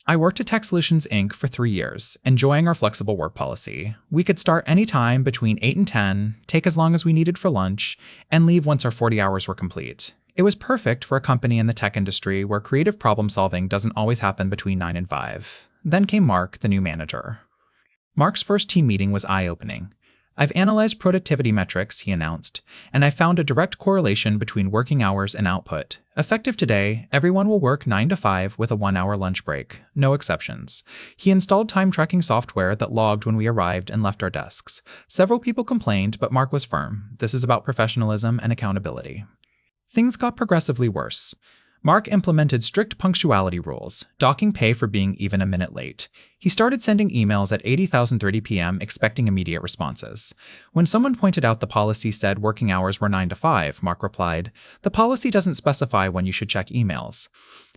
I worked at Tech Solutions Inc. for 3 years, enjoying our flexible work policy. We could start any time between 8 and 10, take as long as we needed for lunch, and leave once our 40 hours were complete. It was perfect for a company in the tech industry where creative problem solving doesn't always happen between 9 and 5. Then came Mark, the new manager. Mark's first team meeting was eye-opening. I've analyzed productivity metrics, he announced, and I found a direct correlation between working hours and output. Effective today, everyone will work 9 to 5 with a 1-hour lunch break. No exceptions. He installed time-tracking software that logged when we arrived and left our desks. Several people complained, but Mark was firm. This is about professionalism and accountability. Things got progressively worse. Mark implemented strict punctuality rules, docking pay for being even a minute late. He started sending emails at 80,030 p.m. expecting immediate responses. When someone pointed out the policy said working hours were 9 to 5, Mark replied, "The policy doesn't specify when you should check emails."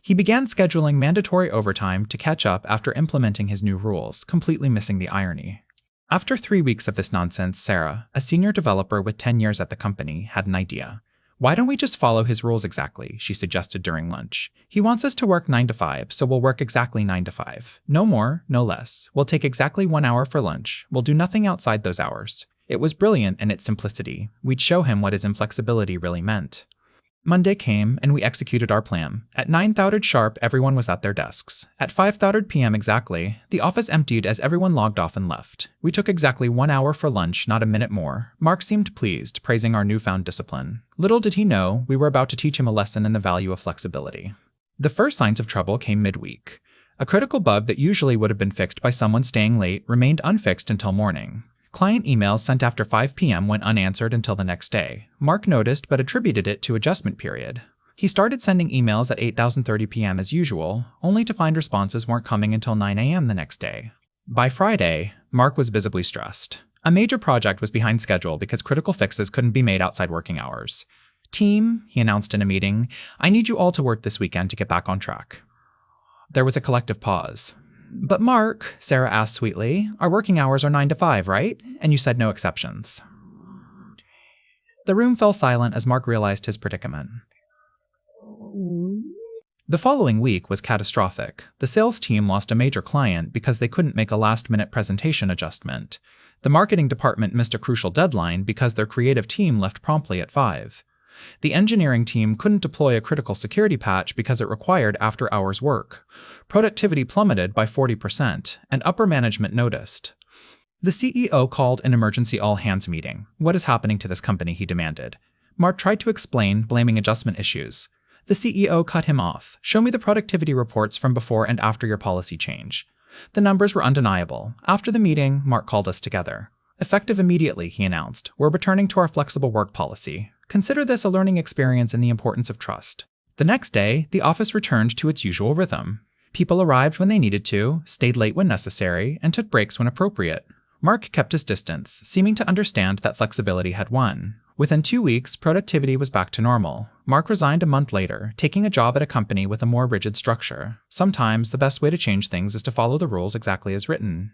He began scheduling mandatory overtime to catch up after implementing his new rules, completely missing the irony. After 3 weeks of this nonsense, Sarah, a senior developer with 10 years at the company, had an idea. "Why don't we just follow his rules exactly?" she suggested during lunch. "He wants us to work 9 to 5, so we'll work exactly 9 to 5. No more, no less. We'll take exactly 1 hour for lunch. We'll do nothing outside those hours." It was brilliant in its simplicity. We'd show him what his inflexibility really meant. Monday came, and we executed our plan. At 9:00 sharp, everyone was at their desks. At 5:00 p.m. exactly, the office emptied as everyone logged off and left. We took exactly 1 hour for lunch, not a minute more. Mark seemed pleased, praising our newfound discipline. Little did he know, we were about to teach him a lesson in the value of flexibility. The first signs of trouble came midweek. A critical bug that usually would have been fixed by someone staying late remained unfixed until morning. Client emails sent after 5 p.m. went unanswered until the next day. Mark noticed but attributed it to adjustment period. He started sending emails at 8:30 p.m. as usual, only to find responses weren't coming until 9 a.m. the next day. By Friday, Mark was visibly stressed. A major project was behind schedule because critical fixes couldn't be made outside working hours. "Team," he announced in a meeting, "I need you all to work this weekend to get back on track." There was a collective pause. "But Mark," Sarah asked sweetly, "our working hours are 9 to 5, right? And you said no exceptions." The room fell silent as Mark realized his predicament. The following week was catastrophic. The sales team lost a major client because they couldn't make a last-minute presentation adjustment. The marketing department missed a crucial deadline because their creative team left promptly at 5. The engineering team couldn't deploy a critical security patch because it required after-hours work. Productivity plummeted by 40%, and upper management noticed. The CEO called an emergency all-hands meeting. "What is happening to this company?" he demanded. Mark tried to explain, blaming adjustment issues. The CEO cut him off. "Show me the productivity reports from before and after your policy change." The numbers were undeniable. After the meeting, Mark called us together. "Effective immediately," he announced. "We're returning to our flexible work policy. Consider this a learning experience in the importance of trust." The next day, the office returned to its usual rhythm. People arrived when they needed to, stayed late when necessary, and took breaks when appropriate. Mark kept his distance, seeming to understand that flexibility had won. Within 2 weeks, productivity was back to normal. Mark resigned a month later, taking a job at a company with a more rigid structure. Sometimes, the best way to change things is to follow the rules exactly as written.